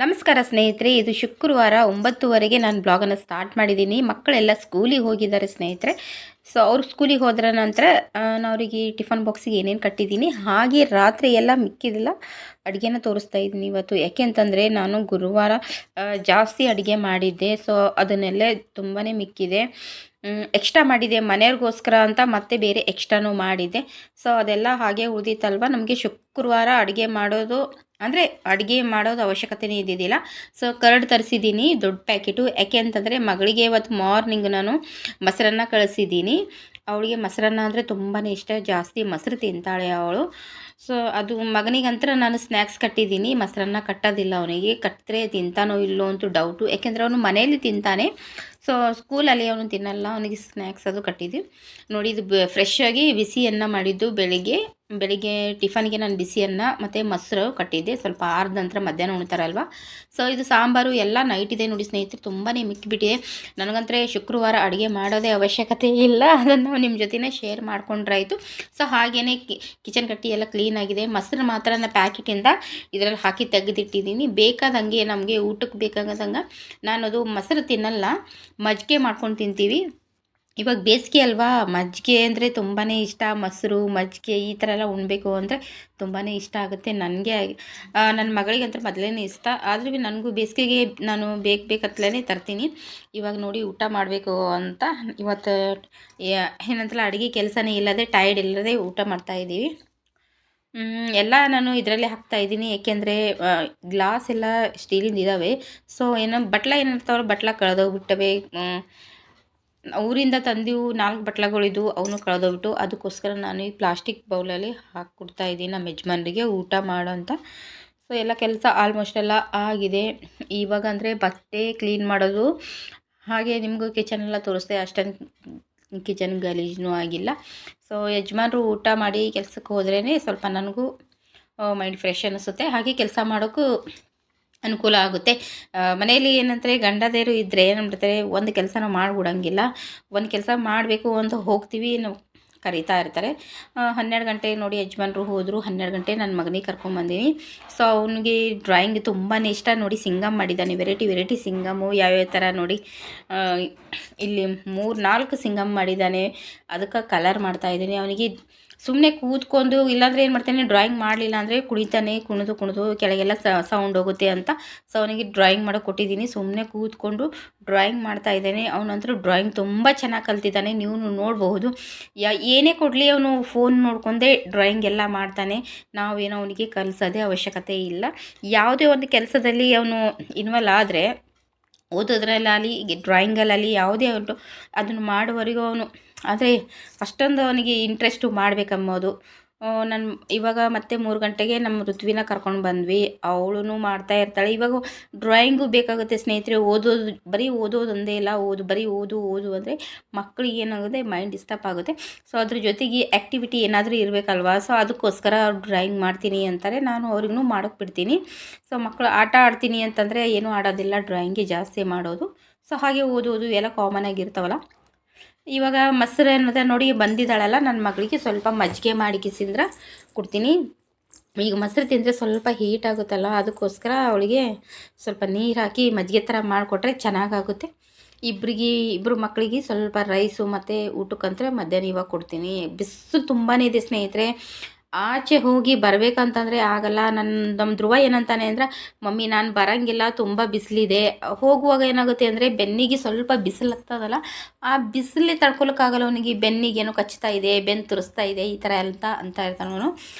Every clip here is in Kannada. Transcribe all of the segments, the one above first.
ನಮಸ್ಕಾರ ಸ್ನೇಹಿತರೆ, ಇದು ಶುಕ್ರವಾರ 9:30ಗೆ ನಾನು ಬ್ಲಾಗನ್ನು ಸ್ಟಾರ್ಟ್ ಮಾಡಿದ್ದೀನಿ. ಮಕ್ಕಳೆಲ್ಲ ಸ್ಕೂಲಿಗೆ ಹೋಗಿದ್ದಾರೆ ಸ್ನೇಹಿತರೆ. ಸೊ ಅವ್ರು ಸ್ಕೂಲಿಗೆ ಹೋದ್ರ ನಂತರ ನಾನು ಅವರಿಗೆ ಟಿಫನ್ ಬಾಕ್ಸಿಗೆ ಏನೇನು ಕಟ್ಟಿದ್ದೀನಿ, ಹಾಗೆ ರಾತ್ರಿ ಎಲ್ಲ ಮಿಕ್ಕಿದೆಲ್ಲ ಅಡುಗೆನ ತೋರಿಸ್ತಾ ಇದ್ದೀನಿ ಇವತ್ತು. ಯಾಕೆ ಅಂತಂದರೆ ನಾನು ಗುರುವಾರ ಜಾಸ್ತಿ ಅಡುಗೆ ಮಾಡಿದ್ದೆ. ಸೊ ಅದನ್ನೆಲ್ಲ ತುಂಬಾ ಮಿಕ್ಕಿದೆ, ಎಕ್ಸ್ಟ್ರಾ ಮಾಡಿದೆ ಮನೆಯವ್ರಿಗೋಸ್ಕರ ಅಂತ ಮತ್ತೆ ಬೇರೆ ಎಕ್ಸ್ಟ್ರಾನೂ ಮಾಡಿದ್ದೆ. ಸೊ ಅದೆಲ್ಲ ಹಾಗೆ ಉಳಿದಿತ್ತಲ್ವ. ನಮಗೆ ಶುಕ್ರವಾರ ಅಡುಗೆ ಮಾಡೋದು ಅಂದರೆ ಅಡುಗೆ ಮಾಡೋದು ಅವಶ್ಯಕತೆನೇ ಇದ್ದಿದ್ದಿಲ್ಲ. ಸೊ ಕರ್ಡ್ ತರಿಸಿದ್ದೀನಿ ದೊಡ್ಡ ಪ್ಯಾಕೆಟು. ಯಾಕೆ ಅಂತಂದರೆ ಮಗಳಿಗೆ ಇವತ್ತು ಮಾರ್ನಿಂಗ್ ನಾನು ಮೊಸರನ್ನ ಕಳಿಸಿದ್ದೀನಿ. ಅವಳಿಗೆ ಮೊಸರನ್ನ ಅಂದರೆ ತುಂಬಾ ಇಷ್ಟ, ಜಾಸ್ತಿ ಮೊಸರು ತಿಂತಾಳೆ ಅವಳು. ಸೊ ಅದು ಮಗನಿಗಂತರ ನಾನು ಸ್ನ್ಯಾಕ್ಸ್ ಕಟ್ಟಿದ್ದೀನಿ. ಮೊಸರನ್ನ ಕಟ್ಟೋದಿಲ್ಲ ಅವನಿಗೆ, ಕಟ್ಟಿದ್ರೆ ತಿಂತಾನೋ ಇಲ್ಲೋ ಅಂತೂ ಡೌಟು. ಯಾಕೆಂದರೆ ಅವನು ಮನೆಯಲ್ಲಿ ತಿಂತಾನೆ. ಸೊ ಸ್ಕೂಲಲ್ಲಿ ಅವನು ತಿನ್ನಲ್ಲ, ಅವನಿಗೆ ಸ್ನ್ಯಾಕ್ಸ್ ಅದು ಕಟ್ಟಿದ್ವಿ ನೋಡಿ. ಇದು ಫ್ರೆಶ್ ಆಗಿ ಬಿಸಿ ಅನ್ನ ಮಾಡಿದ್ದು. ಬೆಳಿಗ್ಗೆ ಟಿಫನ್ಗೆ ನಾನು ಬಿಸಿ ಅನ್ನ ಮತ್ತು ಮೊಸರು ಕಟ್ಟಿದ್ದೆ. ಸ್ವಲ್ಪ ಆರ್ದ ನಂತರ ಮಧ್ಯಾಹ್ನ ಉಣ್ತಾರಲ್ವ. ಸೊ ಇದು ಸಾಂಬಾರು ಎಲ್ಲ ನೈಟ್ ಇದೆ ನೋಡಿ ಸ್ನೇಹಿತರೆ, ತುಂಬಾ ಮಿಕ್ಕಿಬಿಟ್ಟಿದೆ. ನನಗಂತೂ ಶುಕ್ರವಾರ ಅಡುಗೆ ಮಾಡೋದೇ ಅವಶ್ಯಕತೆ ಇಲ್ಲ, ಅದನ್ನು ನಿಮ್ಮ ಜೊತೆನೇ ಶೇರ್ ಮಾಡ್ಕೊಂಡ್ರಾಯಿತು. ಸೊ ಹಾಗೆಯೇ ಕಿಚನ್ ಕಟ್ಟಿ ಎಲ್ಲ ಕ್ಲೀನಾಗಿದೆ. ಮೊಸರು ಮಾತ್ರ ನಾನು ಪ್ಯಾಕೆಟಿಂದ ಇದರಲ್ಲಿ ಹಾಕಿ ತೆಗೆದಿಟ್ಟಿದ್ದೀನಿ. ಬೇಕಾದಂಗೆ ನಮಗೆ ಊಟಕ್ಕೆ ಬೇಕಾಗದಂಗೆ. ನಾನು ಅದು ಮೊಸರು ತಿನ್ನಲ್ಲ, ಮಜ್ಜಿಗೆ ಮಾಡ್ಕೊಂಡು ತಿಂತೀವಿ. ಇವಾಗ ಬೇಸಿಗೆ ಅಲ್ವಾ, ಮಜ್ಜಿಗೆ ಅಂದರೆ ತುಂಬಾ ಇಷ್ಟ. ಮೊಸರು ಮಜ್ಜಿಗೆ ಈ ಥರ ಎಲ್ಲ ಉಣ್ಬೇಕು ಅಂದರೆ ತುಂಬಾ ಇಷ್ಟ ಆಗುತ್ತೆ ನನಗೆ. ನನ್ನ ಮಗಳಿಗಂತೂ ಮೊದಲೇ ಇಷ್ಟ. ಆದರೂ ನನಗೂ ಬೇಸಿಗೆಗೆ ನಾನು ಬೇಕತ್ತಲೇ ತರ್ತೀನಿ. ಇವಾಗ ನೋಡಿ ಊಟ ಮಾಡಬೇಕು ಅಂತ ಇವತ್ತು ಏನಂತಲ್ಲ ಅಡುಗೆ ಕೆಲಸನೇ ಇಲ್ಲದೆ, ಟೈರ್ಡ್ ಇಲ್ಲದೆ ಊಟ ಮಾಡ್ತಾಯಿದ್ದೀವಿ. ಎಲ್ಲ ನಾನು ಇದರಲ್ಲೇ ಹಾಕ್ತಾಯಿದ್ದೀನಿ. ಏಕೆಂದರೆ ಗ್ಲಾಸ್ ಎಲ್ಲ ಸ್ಟೀಲಿಂದ ಇದ್ದಾವೆ. ಸೊ ಬಟ್ಲ ಏನಿರ್ತಾವಲ್ಲ, ಬಟ್ಲ ಕಳೆದೋಗ್ಬಿಟ್ಟವೆ. ಊರಿಂದ ತಂದಿವು 4 ಬಟ್ಲುಗಳಿದ್ದು, ಅವನು ಕಳೆದೋಗ್ಬಿಟ್ಟು. ಅದಕ್ಕೋಸ್ಕರ ನಾನು ಈ ಪ್ಲಾಸ್ಟಿಕ್ ಬೌಲಲ್ಲಿ ಹಾಕ್ಕೊಡ್ತಾಯಿದ್ದೀನಿ ನಮ್ಮ ಯಜಮಾನ್ರಿಗೆ ಊಟ ಮಾಡೋ ಅಂತ. ಸೊ ಎಲ್ಲ ಕೆಲಸ ಆಲ್ಮೋಸ್ಟ್ ಎಲ್ಲ ಆಗಿದೆ. ಇವಾಗ ಅಂದರೆ ಬಟ್ಟೆ ಕ್ಲೀನ್ ಮಾಡೋದು, ಹಾಗೆ ನಿಮಗೂ ಕಿಚನೆಲ್ಲ ತೋರಿಸ್ದೆ. ಅಷ್ಟೊಂದು ಕಿಚನ್ ಗಲೀಜೂ ಆಗಿಲ್ಲ. ಸೊ ಯಜಮಾನ್ರು ಊಟ ಮಾಡಿ ಕೆಲಸಕ್ಕೆ ಹೋದ್ರೇ ಸ್ವಲ್ಪ ನನಗೂ ಮೈಂಡ್ ಫ್ರೆಶ್ ಅನಿಸುತ್ತೆ, ಹಾಗೆ ಕೆಲಸ ಮಾಡೋಕ್ಕೂ ಅನುಕೂಲ ಆಗುತ್ತೆ. ಮನೆಯಲ್ಲಿ ಏನಂದರೆ ಗಂಡದೇರು ಇದ್ದರೆ ಏನು ಮಾಡ್ತಾರೆ, ಒಂದು ಕೆಲಸನ ಮಾಡಿಬಿಡಂಗಿಲ್ಲ. ಒಂದು ಕೆಲಸ ಮಾಡಬೇಕು ಅಂತ ಹೋಗ್ತೀವಿ, ನಾವು ಕರೀತಾ ಇರ್ತಾರೆ. 12 ಗಂಟೆ ನೋಡಿ ಯಜಮಾನ್ರು ಹೋದರು. 12 ಗಂಟೆ ನನ್ನ ಮಗನಿಗೆ ಕರ್ಕೊಂಬಂದೀನಿ. ಸೊ ಅವನಿಗೆ ಡ್ರಾಯಿಂಗ್ ತುಂಬಾ ಇಷ್ಟ ನೋಡಿ. ಸಿಂಗಮ್ ಮಾಡಿದ್ದಾನೆ, ವೆರೈಟಿ ಸಿಂಗಮ್ಮು ಯಾವ್ಯಾವ ಥರ ನೋಡಿ. ಇಲ್ಲಿ 3-4 ಸಿಂಗಮ್ ಮಾಡಿದ್ದಾನೆ. ಅದಕ್ಕೆ ಕಲರ್ ಮಾಡ್ತಾಯಿದ್ದೀನಿ. ಅವನಿಗೆ ಸುಮ್ಮನೆ ಕೂತ್ಕೊಂಡು, ಇಲ್ಲಾಂದರೆ ಏನು ಮಾಡ್ತಾನೆ, ಡ್ರಾಯಿಂಗ್ ಮಾಡಲಿಲ್ಲ ಅಂದರೆ ಕುಣಿತಾನೆ, ಕುಣಿದು ಕೆಳಗೆಲ್ಲ ಸೌಂಡ್ ಹೋಗುತ್ತೆ ಅಂತ. ಸೊ ಅವನಿಗೆ ಡ್ರಾಯಿಂಗ್ ಮಾಡೋಕೆ ಕೊಟ್ಟಿದ್ದೀನಿ. ಸುಮ್ಮನೆ ಕೂತ್ಕೊಂಡು ಡ್ರಾಯಿಂಗ್ ಮಾಡ್ತಾ ಇದ್ದಾನೆ. ಅವನಂತರೂ ಡ್ರಾಯಿಂಗ್ ತುಂಬ ಚೆನ್ನಾಗಿ ಕಲ್ತಿದ್ದಾನೆ, ನೀವು ನೋಡಬಹುದು. ಏನೇ ಕೊಡಲಿ ಅವನು ಫೋನ್ ನೋಡ್ಕೊಂಡೇ ಡ್ರಾಯಿಂಗ್ ಎಲ್ಲ ಮಾಡ್ತಾನೆ. ನಾವೇನೋ ಅವನಿಗೆ ಕಲಿಸೋದೇ ಅವಶ್ಯಕತೆ ಇಲ್ಲ. ಯಾವುದೇ ಒಂದು ಕೆಲಸದಲ್ಲಿ ಅವನು ಇನ್ವಾಲ್ವ್ ಆದರೆ, ಓದೋದ್ರಲ್ಲಾಗಲಿ ಡ್ರಾಯಿಂಗಲ್ಲಿ ಯಾವುದೇ ಉಂಟು, ಅದನ್ನು ಮಾಡುವವರೆಗೂ ಅವನು ಆದರೆ ಅಷ್ಟೊಂದು ಅವನಿಗೆ ಇಂಟ್ರೆಸ್ಟು ಮಾಡಬೇಕಂಬೋದು. ನಾನು ಇವಾಗ ಮತ್ತೆ 3 ಗಂಟೆಗೆ ನಮ್ಮ ಋತ್ವಿನ ಕರ್ಕೊಂಡು ಬಂದ್ವಿ. ಅವಳು ಮಾಡ್ತಾ ಇರ್ತಾಳೆ. ಇವಾಗ ಡ್ರಾಯಿಂಗು ಬೇಕಾಗುತ್ತೆ ಸ್ನೇಹಿತರೆ. ಬರೀ ಓದೋದೊಂದೇ ಇಲ್ಲ, ಬರೀ ಓದು ಅಂದರೆ ಮಕ್ಕಳಿಗೆ ಏನಾಗುತ್ತೆ, ಮೈಂಡ್ ಡಿಸ್ಟರ್ಬ್ ಆಗುತ್ತೆ. ಸೊ ಅದ್ರ ಜೊತೆಗೆ ಆ್ಯಕ್ಟಿವಿಟಿ ಏನಾದರೂ ಇರಬೇಕಲ್ವಾ. ಸೊ ಅದಕ್ಕೋಸ್ಕರ ಅವ್ರು ಡ್ರಾಯಿಂಗ್ ಮಾಡ್ತೀನಿ ಅಂತಾರೆ, ನಾನು ಅವ್ರಿಗೂ ಮಾಡೋಕ್ಕೆ ಬಿಡ್ತೀನಿ. ಸೊ ಮಕ್ಕಳು ಆಟ ಆಡ್ತೀನಿ ಅಂತಂದರೆ ಏನೂ ಆಡೋದಿಲ್ಲ, ಡ್ರಾಯಿಂಗೇ ಜಾಸ್ತಿ ಮಾಡೋದು. ಸೊ ಹಾಗೆ ಓದೋದು ಎಲ್ಲ ಕಾಮನ್ ಆಗಿರ್ತಾವಲ್ಲ. ಇವಾಗ ಮೊಸರು ಅನ್ನೋದ ನೋಡಿ ಬಂದಿದ್ದಾಳಲ್ಲ, ನನ್ನ ಮಗಳಿಗೆ ಸ್ವಲ್ಪ ಮಜ್ಜಿಗೆ ಮಾಡಿ ಕಿಸಿಂದ್ರೆ ಕೊಡ್ತೀನಿ. ಈಗ ಮೊಸರು ತಿಂದರೆ ಸ್ವಲ್ಪ ಹೀಟ್ ಆಗುತ್ತಲ್ಲ, ಅದಕ್ಕೋಸ್ಕರ ಅವಳಿಗೆ ಸ್ವಲ್ಪ ನೀರು ಹಾಕಿ ಮಜ್ಜಿಗೆ ಥರ ಮಾಡಿಕೊಟ್ರೆ ಚೆನ್ನಾಗಾಗುತ್ತೆ. ಇಬ್ಬರು ಮಕ್ಕಳಿಗೆ ಸ್ವಲ್ಪ ರೈಸು ಮತ್ತು ಊಟಕ್ಕಂತೂ ಮಧ್ಯಾಹ್ನ ಇವಾಗ ಕೊಡ್ತೀನಿ. ಬಿಸಿಲು ತುಂಬಾ ಇದೆ ಸ್ನೇಹಿತರೆ. ಆಚೆ ಹೋಗಿ ಬರಬೇಕಂತಂದರೆ ಆಗಲ್ಲ. ನಮ್ಮ ಧ್ರುವ ಏನಂತಾನೆ ಅಂದರೆ, ಮಮ್ಮಿ ನಾನು ಬರೋಂಗಿಲ್ಲ, ತುಂಬ ಬಿಸಿಲಿದೆ. ಹೋಗುವಾಗ ಏನಾಗುತ್ತೆ ಅಂದರೆ ಬೆನ್ನಿಗೆ ಸ್ವಲ್ಪ ಬಿಸಿಲು ಆಗ್ತದಲ್ಲ, ಆ ಬಿಸಿಲೇ ತಡ್ಕೊಳಕ್ಕಾಗಲ್ಲ ಅವನಿಗೆ. ಬೆನ್ನಿಗೇನೋ ಕಚ್ತಾ ಇದೆ, ಬೆನ್ನು ತುರಿಸ್ತಾ ಇದೆ, ಈ ಥರ ಅಂತ ಇರ್ತಾನೆ ಅವನು.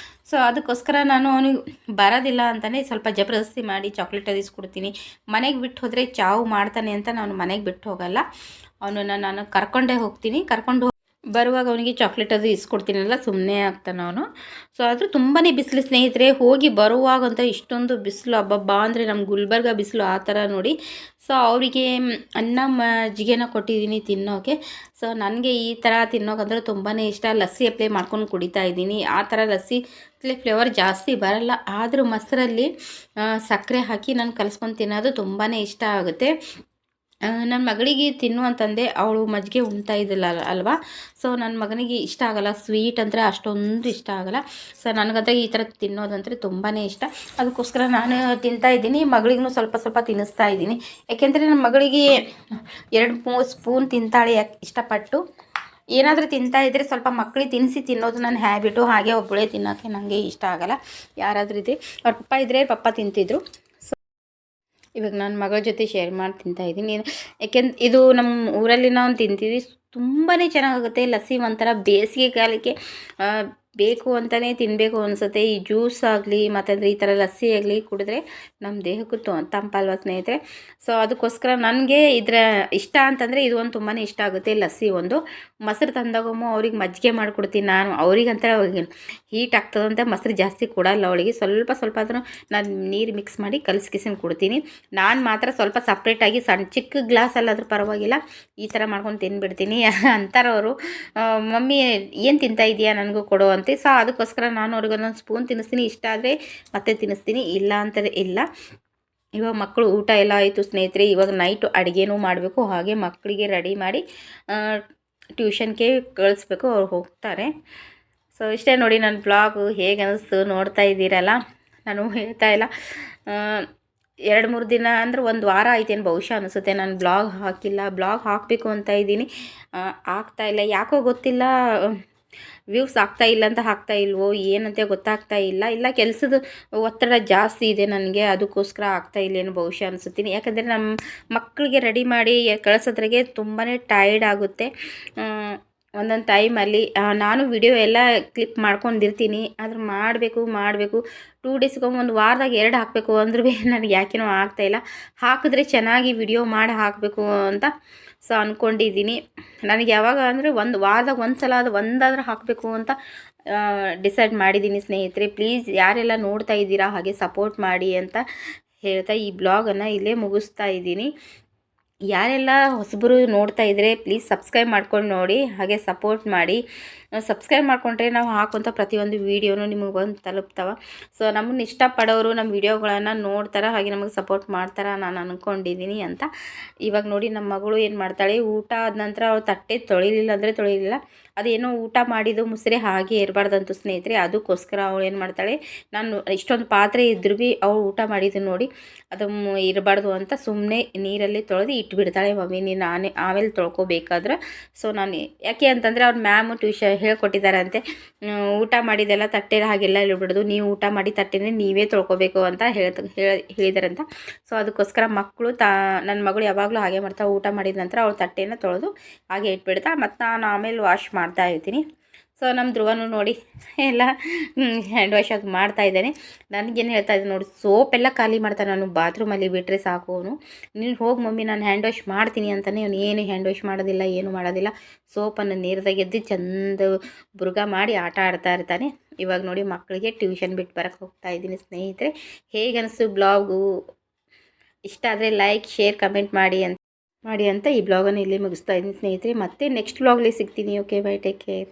ಸೊ ಅದಕ್ಕೋಸ್ಕರ ನಾನು ಅವನಿಗೆ ಬರೋದಿಲ್ಲ ಅಂತಲೇ ಸ್ವಲ್ಪ ಜಬರ್ದಸ್ತಿ ಮಾಡಿ ಚಾಕ್ಲೇಟ್ ಅದಿಸ್ಕೊಡ್ತೀನಿ. ಮನೆಗೆ ಬಿಟ್ಟು ಹೋದರೆ ಚಾವು ಮಾಡ್ತಾನೆ ಅಂತ ನಾನು ಮನೆಗೆ ಬಿಟ್ಟು ಹೋಗಲ್ಲ. ಅವನನ್ನು ನಾನು ಕರ್ಕೊಂಡೇ ಹೋಗ್ತೀನಿ. ಬರುವಾಗ ಅವನಿಗೆ ಚಾಕ್ಲೇಟ್ ಅದು ಇಸ್ಕೊಡ್ತೀನಲ್ಲ, ಸುಮ್ಮನೆ ಆಗ್ತಾನೆ ಅವನು. ಸೊ ಆದರೂ ತುಂಬಾ ಬಿಸಿಲು ಸ್ನೇಹಿತರೆ. ಹೋಗಿ ಬರುವಾಗಂತ ಇಷ್ಟೊಂದು ಬಿಸಿಲು, ಹಬ್ಬಬ್ಬ ಅಂದರೆ ನಮ್ಮ ಗುಲ್ಬರ್ಗ ಬಿಸಿಲು ಆ ಥರ ನೋಡಿ. ಸೊ ಅವರಿಗೆ ಅನ್ನ ಮಜ್ಜಿಗೆನ ಕೊಟ್ಟಿದ್ದೀನಿ ತಿನ್ನೋಕೆ. ಸೊ ನನಗೆ ಈ ಥರ ತಿನ್ನೋಕಂದ್ರೆ ತುಂಬಾ ಇಷ್ಟ. ಲಸ್ಸಿ ಅಪ್ಲೈ ಮಾಡ್ಕೊಂಡು ಕುಡಿತಾ ಇದ್ದೀನಿ. ಆ ಥರ ಲಸ್ಸಿ ಫ್ಲೇವರ್ ಜಾಸ್ತಿ ಬರಲ್ಲ, ಆದರೂ ಮೊಸರಲ್ಲಿ ಸಕ್ಕರೆ ಹಾಕಿ ನಾನು ಕಲಿಸ್ಕೊಂಡು ತಿನ್ನೋದು ತುಂಬಾ ಇಷ್ಟ ಆಗುತ್ತೆ. ನನ್ನ ಮಗಳಿಗೆ ತಿನ್ನು ಅಂತಂದೆ, ಅವಳು ಮಜ್ಜಿಗೆ ಉಣ್ತಾ ಇದ್ದಿಲ್ಲ ಅಲ್ವಾ. ಸೊ ನನ್ನ ಮಗನಿಗೆ ಇಷ್ಟ ಆಗಲ್ಲ, ಸ್ವೀಟ್ ಅಂದರೆ ಅಷ್ಟೊಂದು ಇಷ್ಟ ಆಗಲ್ಲ. ಸೊ ನನಗಂತೂ ಈ ಥರ ತಿನ್ನೋದಂದರೆ ತುಂಬಾ ಇಷ್ಟ. ಅದಕ್ಕೋಸ್ಕರ ನಾನು ತಿಂತಾ ಇದ್ದೀನಿ, ಮಗಳಿಗೂ ಸ್ವಲ್ಪ ಸ್ವಲ್ಪ ತಿನ್ನಿಸ್ತಾ ಇದ್ದೀನಿ. ಯಾಕೆಂದರೆ ನನ್ನ ಮಗಳಿಗೆ 2-3 ಸ್ಪೂನ್ ತಿಂತಾಳೆ ಇಷ್ಟಪಟ್ಟು. ಏನಾದರೂ ತಿಂತಾ ಇದ್ದರೆ ಸ್ವಲ್ಪ ಮಕ್ಕಳಿಗೆ ತಿನ್ನೋದು ನನ್ನ ಹ್ಯಾಬಿಟು. ಹಾಗೆ ಒಬ್ಬಳೇ ತಿನ್ನೋಕ್ಕೆ ನನಗೆ ಇಷ್ಟ ಆಗಲ್ಲ. ಯಾರಾದರೂ ಇದ್ದರೆ ಅವ್ರ ಪಪ್ಪ ಇದ್ದರೆ ಪಪ್ಪ ತಿಂತಿದ್ರು. ಇವಾಗ ನನ್ನ ಮಗಳ ಜೊತೆ ಶೇರ್ ಮಾಡಿ ತಿಂತಾಯಿದ್ದೀನಿ. ಯಾಕೆಂದ್ರೆ ಇದು ನಮ್ಮ ಊರಲ್ಲಿ ನಾವು ತಿಂತೀವಿ, ತುಂಬಾ ಚೆನ್ನಾಗಾಗುತ್ತೆ. ಲಸ್ಸಿ ಒಂಥರ ಬೇಸಿಗೆ ಕಾಲಕ್ಕೆ ಬೇಕು ಅಂತಲೇ ತಿನ್ನಬೇಕು ಅನಿಸುತ್ತೆ. ಈ ಜ್ಯೂಸ್ ಆಗಲಿ ಮತ್ತಂದರೆ ಈ ಥರ ಲಸ್ಸಿ ಆಗಲಿ ಕುಡಿದ್ರೆ ನಮ್ಮ ದೇಹಕ್ಕೂ ತಂಪಲ್ವ ಸ್ನೇಹಿತರೆ. ಸೊ ಅದಕ್ಕೋಸ್ಕರ ನನಗೆ ಇದರ ಇಷ್ಟ ಅಂತಂದರೆ ಇದು ಒಂದು ತುಂಬಾ ಇಷ್ಟ ಆಗುತ್ತೆ. ಲಸ್ಸಿ ಒಂದು ಮೊಸರು ತಂದಾಗೊಮ್ಮೆ ಅವ್ರಿಗೆ ಮಜ್ಜಿಗೆ ಮಾಡಿಕೊಡ್ತೀನಿ ನಾನು. ಅವ್ರಿಗಂತ ಹೀಟ್ ಆಗ್ತದಂತ ಮೊಸರು ಜಾಸ್ತಿ ಕೊಡಲ್ಲ ಅವಳಿಗೆ, ಸ್ವಲ್ಪ ಸ್ವಲ್ಪ ಆದರೂ ನಾನು ನೀರು ಮಿಕ್ಸ್ ಮಾಡಿ ಕಲಸ್ಕಿಸಿನ ಕೊಡ್ತೀನಿ. ನಾನು ಮಾತ್ರ ಸ್ವಲ್ಪ ಸಪ್ರೇಟಾಗಿ ಚಿಕ್ಕ ಗ್ಲಾಸಲ್ಲಾದರೂ ಪರವಾಗಿಲ್ಲ ಈ ಥರ ಮಾಡ್ಕೊಂಡು ತಿಂದುಬಿಡ್ತೀನಿ. ಅಂತಾರವರು, ಮಮ್ಮಿ ಏನು ತಿಂತಾ ಇದೆಯಾ ನನಗೂ ಕೊಡು ಅಂತ. ಸೊ ಅದಕ್ಕೋಸ್ಕರ ನಾನು ಅವ್ರಿಗೆ ಒಂದೊಂದು ಸ್ಪೂನ್ ತಿನ್ನಿಸ್ತೀನಿ. ಇಷ್ಟ ಆದರೆ ಮತ್ತೆ ತಿನ್ನಿಸ್ತೀನಿ, ಇಲ್ಲ ಅಂತಾರೆ ಇಲ್ಲ. ಇವಾಗ ಮಕ್ಕಳು ಊಟ ಎಲ್ಲ ಆಯಿತು ಸ್ನೇಹಿತರೆ. ಇವಾಗ ನೈಟು ಅಡುಗೆನೂ ಮಾಡಬೇಕು, ಹಾಗೆ ಮಕ್ಕಳಿಗೆ ರೆಡಿ ಮಾಡಿ ಟ್ಯೂಷನ್ಗೆ ಕಳಿಸ್ಬೇಕು, ಅವ್ರು ಹೋಗ್ತಾರೆ. ಸೊ ಇಷ್ಟೇ ನೋಡಿ ನನ್ನ ಬ್ಲಾಗು ಹೇಗೆ ಅನ್ನಿಸ್ತು ನೋಡ್ತಾ ಇದ್ದೀರಲ್ಲ. ನಾನು ಹೇಳ್ತಾ ಇಲ್ಲ, 2-3 ದಿನ ಅಂದರೆ ಒಂದು ವಾರ ಆಯ್ತೇನು ಬಹುಶಃ ಅನಿಸುತ್ತೆ ನಾನು ಬ್ಲಾಗ್ ಹಾಕಿಲ್ಲ. ಬ್ಲಾಗ್ ಹಾಕಬೇಕು ಅಂತ ಇದ್ದೀನಿ, ಆಗ್ತಾಯಿಲ್ಲ ಯಾಕೋ ಗೊತ್ತಿಲ್ಲ. ವ್ಯೂಸ್ ಆಗ್ತಾಯಿಲ್ಲ ಅಂತ ಹಾಕ್ತಾ ಇಲ್ವೋ ಏನಂತ ಗೊತ್ತಾಗ್ತಾ ಇಲ್ಲ ಕೆಲಸದ ಒತ್ತಡ ಜಾಸ್ತಿ ಇದೆ ನನಗೆ, ಅದಕ್ಕೋಸ್ಕರ ಆಗ್ತಾ ಇಲ್ಲೇನು ಬಹುಶಃ ಅನಿಸುತ್ತೀನಿ. ಯಾಕಂದರೆ ನಮ್ಮ ಮಕ್ಕಳಿಗೆ ರೆಡಿ ಮಾಡಿ ಕಳಿಸೋದ್ರಾಗೆ ತುಂಬಾ ಟೈರ್ಡ್ ಆಗುತ್ತೆ. ಒಂದೊಂದು ಟೈಮಲ್ಲಿ ನಾನು ವಿಡಿಯೋ ಎಲ್ಲ ಕ್ಲಿಪ್ ಮಾಡ್ಕೊಂಡಿರ್ತೀನಿ, ಆದ್ರೆ ಮಾಡಬೇಕು 2 ಡೇಸ್ಗೊಮ್ಮೆ ಒಂದು ವಾರದಾಗ 2 ಹಾಕಬೇಕು ಅಂದ್ರೂ ನನಗೆ ಯಾಕೇನೋ ಆಗ್ತಾಯಿಲ್ಲ. ಹಾಕಿದ್ರೆ ಚೆನ್ನಾಗಿ ವಿಡಿಯೋ ಮಾಡಿ ಹಾಕಬೇಕು ಅಂತ ಸೊ ಅಂದ್ಕೊಂಡಿದ್ದೀನಿ. ನನಗೆ ಯಾವಾಗ ಅಂದರೆ ಒಂದು ವಾರದಾಗ ಒಂದು ಸಲ ಅದು ಒಂದಾದರೂ ಹಾಕಬೇಕು ಅಂತ ಡಿಸೈಡ್ ಮಾಡಿದ್ದೀನಿ ಸ್ನೇಹಿತರೆ. ಪ್ಲೀಸ್ ಯಾರೆಲ್ಲ ನೋಡ್ತಾ ಇದ್ದೀರಾ ಹಾಗೆ ಸಪೋರ್ಟ್ ಮಾಡಿ ಅಂತ ಹೇಳ್ತಾ ಈ ಬ್ಲಾಗನ್ನು ಇಲ್ಲೇ ಮುಗಿಸ್ತಾ ಇದ್ದೀನಿ. ಯಾರೆಲ್ಲ ಹೊಸಬರು ನೋಡ್ತಾ ಇದ್ದರೆ ಪ್ಲೀಸ್ ಸಬ್ಸ್ಕ್ರೈಬ್ ಮಾಡ್ಕೊಂಡು ನೋಡಿ, ಹಾಗೆ ಸಪೋರ್ಟ್ ಮಾಡಿ. ಸಬ್ಸ್ಕ್ರೈಬ್ ಮಾಡ್ಕೊಂಡ್ರೆ ನಾವು ಹಾಕುವಂಥ ಪ್ರತಿಯೊಂದು ವೀಡಿಯೋನು ನಿಮಗೆ ಬಂದು ತಲುಪ್ತವೆ. ಸೊ ನಮ್ಮನ್ನು ಇಷ್ಟಪಡೋರು ನಮ್ಮ ವೀಡಿಯೋಗಳನ್ನು ನೋಡ್ತಾರೆ, ಹಾಗೆ ನಮಗೆ ಸಪೋರ್ಟ್ ಮಾಡ್ತಾರೆ ನಾನು ಅಂದ್ಕೊಂಡಿದ್ದೀನಿ ಅಂತ. ಇವಾಗ ನೋಡಿ ನಮ್ಮ ಮಗಳು ಏನು ಮಾಡ್ತಾಳೆ, ಊಟ ಆದ ನಂತರ ಅವಳು ತಟ್ಟೆ ತೊಳಿಲಿಲ್ಲ ಅಂದರೆ ತೊಳಿಲಿಲ್ಲ, ಅದೇನೋ ಊಟ ಮಾಡಿದ್ದು ಮುಸ್ರೆ ಹಾಗೆ ಇರಬಾರ್ದಂತು ಸ್ನೇಹಿತರೆ. ಅದಕ್ಕೋಸ್ಕರ ಅವಳು ಏನು ಮಾಡ್ತಾಳೆ, ನಾನು ಇಷ್ಟೊಂದು ಪಾತ್ರೆ ಇದ್ರೂ ಭೀ ಅವಳು ಊಟ ಮಾಡಿದ್ದು ನೋಡಿ ಅದು ಇರಬಾರ್ದು ಅಂತ ಸುಮ್ಮನೆ ನೀರಲ್ಲಿ ತೊಳೆದು ಇಟ್ಬಿಡ್ತಾಳೆ. ಮಮ್ಮಿ ನೀನು ಆಮೇಲೆ ತೊಳ್ಕೊಬೇಕಾದ್ರೆ. ಸೊ ನಾನು ಯಾಕೆ ಅಂತಂದರೆ ಅವ್ರ ಮ್ಯಾಮು ಹೇಳ್ಕೊಟ್ಟಿದ್ದಾರಂತೆ, ಊಟ ಮಾಡಿದೆಲ್ಲ ತಟ್ಟೆ ಹಾಗೆಲ್ಲ ಇಳ್ಬಿಡೋದು, ನೀವು ಊಟ ಮಾಡಿ ತಟ್ಟೆನೇ ನೀವೇ ತೊಳ್ಕೊಬೇಕು ಅಂತ ಹೇಳಿದಾರಂತ. ಸೊ ಅದಕ್ಕೋಸ್ಕರ ಮಕ್ಕಳು ನನ್ನ ಮಗಳು ಯಾವಾಗಲೂ ಹಾಗೆ ಮಾಡ್ತಾಳೆ, ಊಟ ಮಾಡಿದ ನಂತರ ಅವಳು ತಟ್ಟೆನ ತೊಳೆದು ಹಾಗೆ ಇಟ್ಬಿಡ್ತಾ, ಮತ್ತು ನಾನು ಆಮೇಲೆ ವಾಶ್ ಮಾಡ್ತಾ ಇರ್ತೀನಿ. ಸೊ ನಮ್ಮ ಧ್ರುವನು ನೋಡಿ ಎಲ್ಲ ಹ್ಯಾಂಡ್ ವಾಶ್ ಅದು ಮಾಡ್ತಾ ಇದ್ದಾನೆ. ನನಗೇನು ಹೇಳ್ತಾ ಇದ್ದೀನಿ ನೋಡಿ, ಸೋಪೆಲ್ಲ ಖಾಲಿ ಮಾಡ್ತಾನೆ ನಾನು, ಬಾತ್ರೂಮಲ್ಲಿ ಬಿಟ್ಟರೆ ಸಾಕು ಅವನು. ನೀನು ಹೋಗಿ ಮಮ್ಮಿ ನಾನು ಹ್ಯಾಂಡ್ ವಾಶ್ ಮಾಡ್ತೀನಿ ಅಂತಲೇ ಅವನು ಏನು ಹ್ಯಾಂಡ್ ವಾಶ್ ಮಾಡೋದಿಲ್ಲ, ಏನು ಮಾಡೋದಿಲ್ಲ. ಸೋಪನ್ನು ನೀರದಾಗ ಎದ್ದು ಚಂದ ಬುರ್ಗ ಮಾಡಿ ಆಟ ಆಡ್ತಾ ಇರ್ತಾನೆ. ಇವಾಗ ನೋಡಿ ಮಕ್ಕಳಿಗೆ ಟ್ಯೂಷನ್ ಬಿಟ್ಟು ಬರೋಕ್ಕೆ ಹೋಗ್ತಾ ಇದ್ದೀನಿ ಸ್ನೇಹಿತರೆ. ಹೇಗೆ ಅನಿಸ್ತು ಬ್ಲಾಗು? ಇಷ್ಟ ಆದರೆ ಲೈಕ್ ಶೇರ್ ಕಮೆಂಟ್ ಮಾಡಿ ಅಂತ ಈ ಬ್ಲಾಗನ್ನು ಇಲ್ಲಿ ಮುಗಿಸ್ತಾ ಇದ್ದೀನಿ ಸ್ನೇಹಿತರೆ. ಮತ್ತೆ ನೆಕ್ಸ್ಟ್ ಬ್ಲಾಗಲ್ಲಿ ಸಿಗ್ತೀನಿ. Okay by, take care.